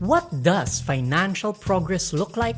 What does financial progress look like?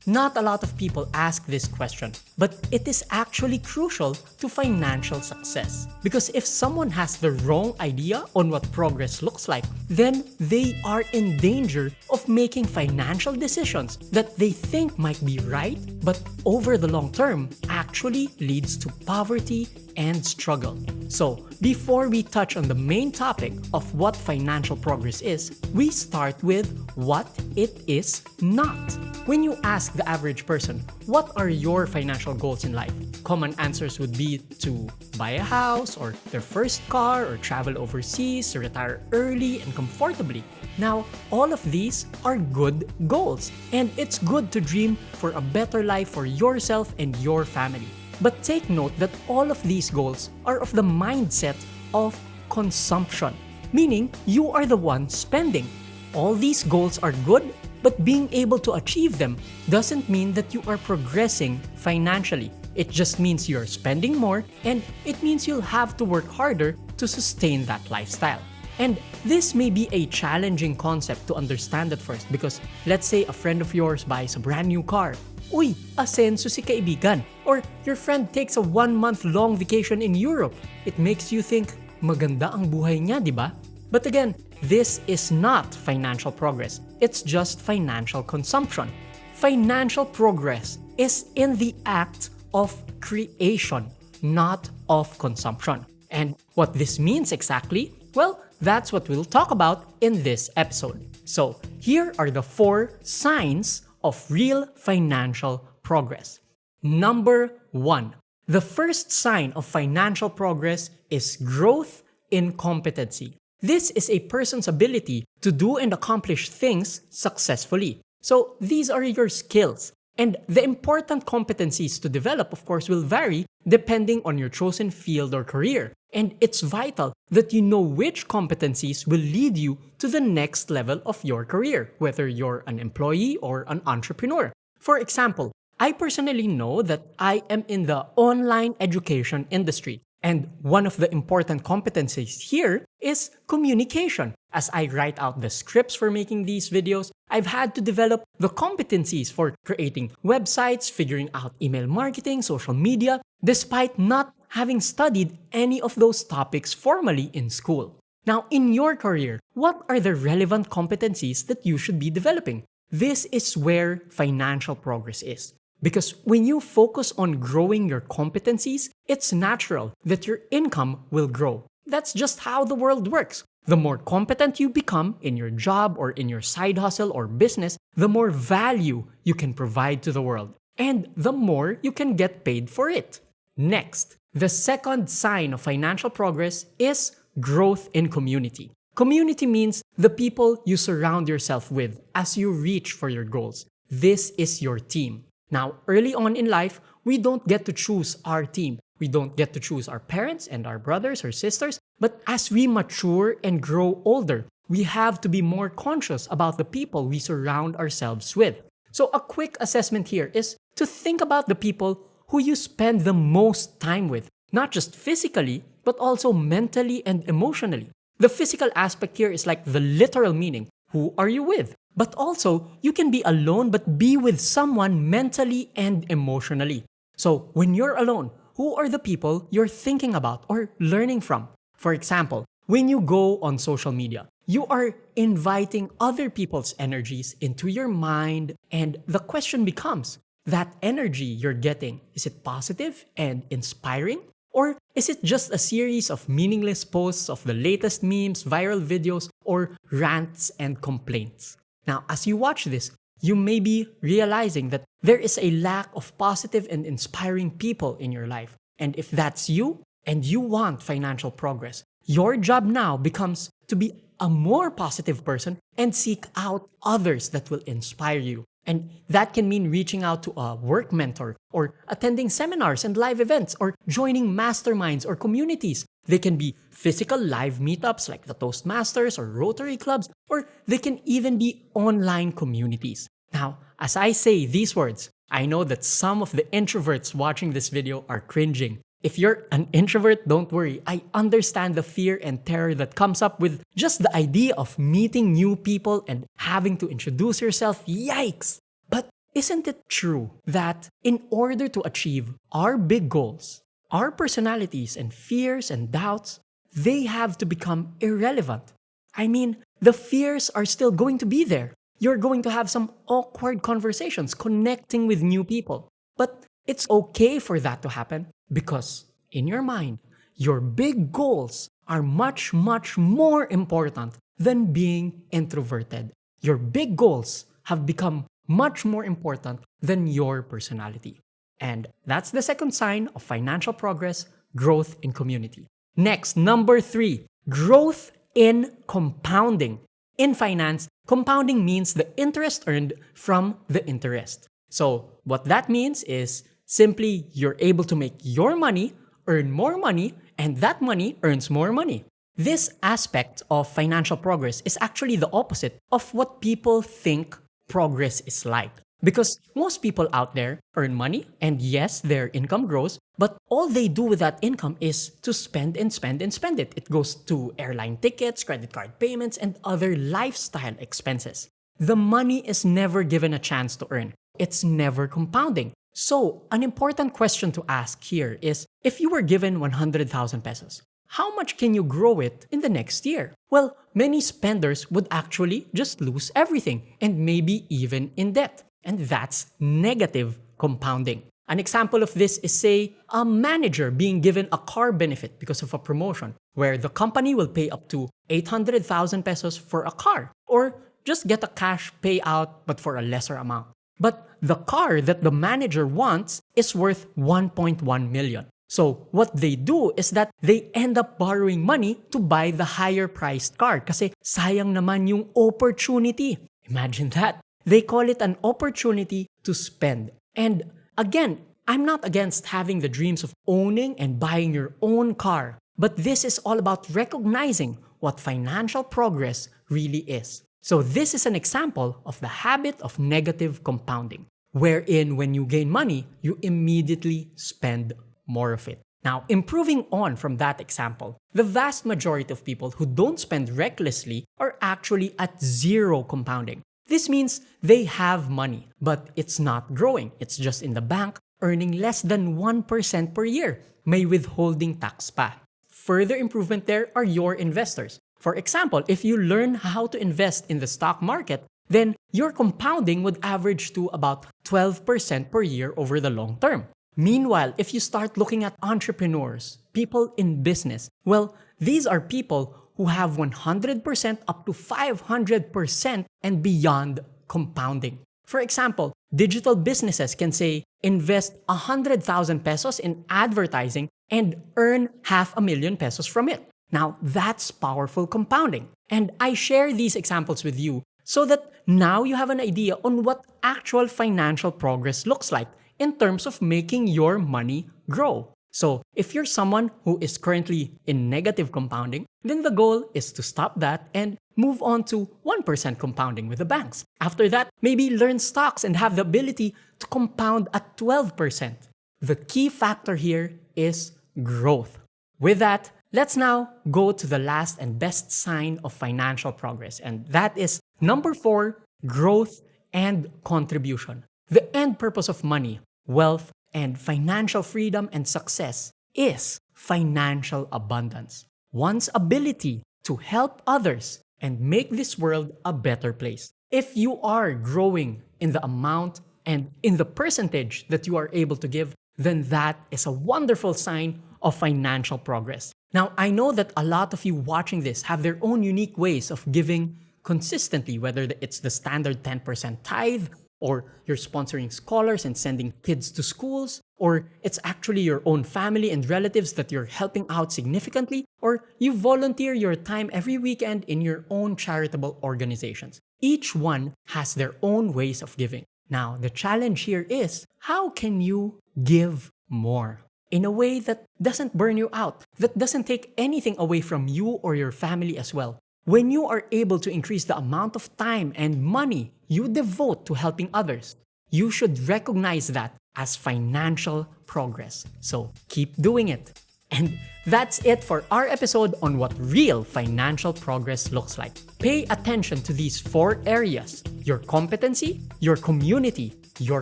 Not a lot of people ask this question, but it is actually crucial to financial success. Because if someone has the wrong idea on what progress looks like, then they are in danger of making financial decisions that they think might be right, but over the long term actually leads to poverty and struggle. So, before we touch on the main topic of what financial progress is, we start with what it is not. When you ask the average person, what are your financial goals in life? Common answers would be to buy a house, or their first car, or travel overseas, to retire early and comfortably. Now, all of these are good goals, and it's good to dream for a better life for yourself and your family. But take note that all of these goals are of the mindset of consumption, meaning you are the one spending. All these goals are good, but being able to achieve them doesn't mean that you are progressing financially. It just means you're spending more, and it means you'll have to work harder to sustain that lifestyle. And this may be a challenging concept to understand at first because let's say a friend of yours buys a brand new car. Uy, asenso si kaibigan. Or your friend takes a 1-month-long vacation in Europe. It makes you think, maganda ang buhay niya, di ba? But again, this is not financial progress. It's just financial consumption. Financial progress is in the act of creation, not of consumption. And what this means exactly? Well, that's what we'll talk about in this episode. So, here are the 4 signs of real financial progress. Number 1. The first sign of financial progress is growth in competency. This is a person's ability to do and accomplish things successfully. So these are your skills. And the important competencies to develop, of course, will vary depending on your chosen field or career. And it's vital that you know which competencies will lead you to the next level of your career, whether you're an employee or an entrepreneur. For example, I personally know that I am in the online education industry. And one of the important competencies here is communication. As I write out the scripts for making these videos, I've had to develop the competencies for creating websites, figuring out email marketing, social media, despite not having studied any of those topics formally in school. Now, in your career, what are the relevant competencies that you should be developing? This is where financial progress is. Because when you focus on growing your competencies, it's natural that your income will grow. That's just how the world works. The more competent you become in your job or in your side hustle or business, the more value you can provide to the world, and the more you can get paid for it. Next, the second sign of financial progress is growth in community. Community means the people you surround yourself with as you reach for your goals. This is your team. Now, early on in life, we don't get to choose our team. We don't get to choose our parents and our brothers or sisters. But as we mature and grow older, we have to be more conscious about the people we surround ourselves with. So a quick assessment here is to think about the people who you spend the most time with, not just physically, but also mentally and emotionally. The physical aspect here is like the literal meaning. Who are you with? But also, you can be alone but be with someone mentally and emotionally. So, when you're alone, who are the people you're thinking about or learning from? For example, when you go on social media, you are inviting other people's energies into your mind, and the question becomes, that energy you're getting, is it positive and inspiring? Or is it just a series of meaningless posts of the latest memes, viral videos, or rants and complaints? Now, as you watch this, you may be realizing that there is a lack of positive and inspiring people in your life. And if that's you, and you want financial progress, your job now becomes to be a more positive person and seek out others that will inspire you. And that can mean reaching out to a work mentor, or attending seminars and live events, or joining masterminds or communities. They can be physical live meetups like the Toastmasters or Rotary clubs, or they can even be online communities. Now, as I say these words, I know that some of the introverts watching this video are cringing. If you're an introvert, don't worry. I understand the fear and terror that comes up with just the idea of meeting new people and having to introduce yourself. Yikes! But isn't it true that in order to achieve our big goals, our personalities and fears and doubts, they have to become irrelevant? I mean, the fears are still going to be there. You're going to have some awkward conversations connecting with new people. But it's okay for that to happen because in your mind, your big goals are much, much more important than being introverted. Your big goals have become much more important than your personality. And that's the second sign of financial progress, growth in community. Next, number 3, growth in compounding. In finance, compounding means the interest earned from the interest. So what that means is simply you're able to make your money, earn more money, and that money earns more money. This aspect of financial progress is actually the opposite of what people think progress is like. Because most people out there earn money, and yes, their income grows, but all they do with that income is to spend and spend and spend it. It goes to airline tickets, credit card payments, and other lifestyle expenses. The money is never given a chance to earn. It's never compounding. So, an important question to ask here is, if you were given 100,000 pesos, how much can you grow it in the next year? Well, many spenders would actually just lose everything and maybe even in debt. And that's negative compounding. An example of this is, say, a manager being given a car benefit because of a promotion, where the company will pay up to 800,000 pesos for a car, or just get a cash payout but for a lesser amount. But the car that the manager wants is worth 1.1 million. So what they do is that they end up borrowing money to buy the higher priced car kasi sayang naman yung opportunity. Imagine that. They call it an opportunity to spend. And again, I'm not against having the dreams of owning and buying your own car. But this is all about recognizing what financial progress really is. So this is an example of the habit of negative compounding, wherein when you gain money, you immediately spend more of it. Now, improving on from that example, the vast majority of people who don't spend recklessly are actually at zero compounding. This means they have money, but it's not growing. It's just in the bank, earning less than 1% per year. May withholding tax pa. Further improvement there are your investors. For example, if you learn how to invest in the stock market, then your compounding would average to about 12% per year over the long term. Meanwhile, if you start looking at entrepreneurs, people in business, well, these are people who have 100% up to 500% and beyond compounding. For example, digital businesses can say, invest 100,000 pesos in advertising and earn 500,000 pesos from it. Now, that's powerful compounding. And I share these examples with you so that now you have an idea on what actual financial progress looks like in terms of making your money grow. So, if you're someone who is currently in negative compounding, then the goal is to stop that and move on to 1% compounding with the banks. After that, maybe learn stocks and have the ability to compound at 12%. The key factor here is growth. With that, let's now go to the last and best sign of financial progress, and that is number 4, growth and contribution. The end purpose of money, wealth, and financial freedom and success is financial abundance. One's ability to help others and make this world a better place. If you are growing in the amount and in the percentage that you are able to give, then that is a wonderful sign of financial progress. Now, I know that a lot of you watching this have their own unique ways of giving consistently, whether it's the standard 10% tithe, or you're sponsoring scholars and sending kids to schools, or it's actually your own family and relatives that you're helping out significantly, or you volunteer your time every weekend in your own charitable organizations. Each one has their own ways of giving. Now, the challenge here is, how can you give more in a way that doesn't burn you out, that doesn't take anything away from you or your family as well? When you are able to increase the amount of time and money you devote to helping others, you should recognize that as financial progress. So keep doing it. And that's it for our episode on what real financial progress looks like. Pay attention to these 4 areas: your competency, your community, your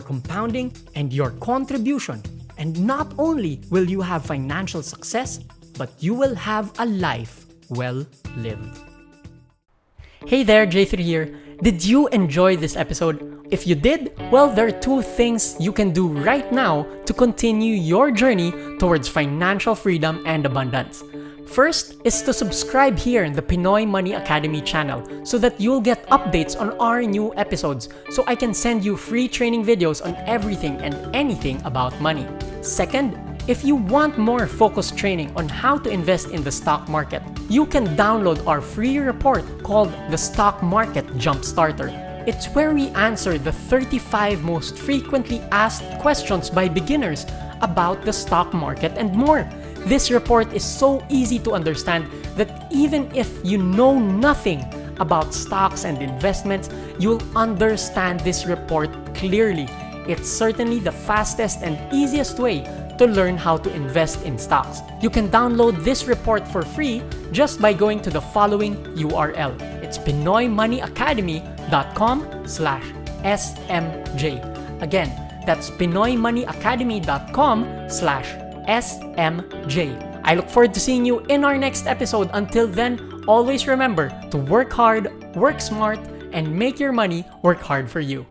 compounding, and your contribution. And not only will you have financial success, but you will have a life well lived. Hey there, J3 here. Did you enjoy this episode? If you did, well, there are 2 things you can do right now to continue your journey towards financial freedom and abundance. First is to subscribe here in the Pinoy Money Academy channel so that you'll get updates on our new episodes, so I can send you free training videos on everything and anything about money. Second, if you want more focused training on how to invest in the stock market, you can download our free report called the Stock Market Jumpstarter. It's where we answer the 35 most frequently asked questions by beginners about the stock market and more. This report is so easy to understand that even if you know nothing about stocks and investments, you'll understand this report clearly. It's certainly the fastest and easiest way to learn how to invest in stocks. You can download this report for free just by going to the following URL. It's pinoymoneyacademy.com/smj. Again, that's pinoymoneyacademy.com/smj. I look forward to seeing you in our next episode. Until then, always remember to work hard, work smart, and make your money work hard for you.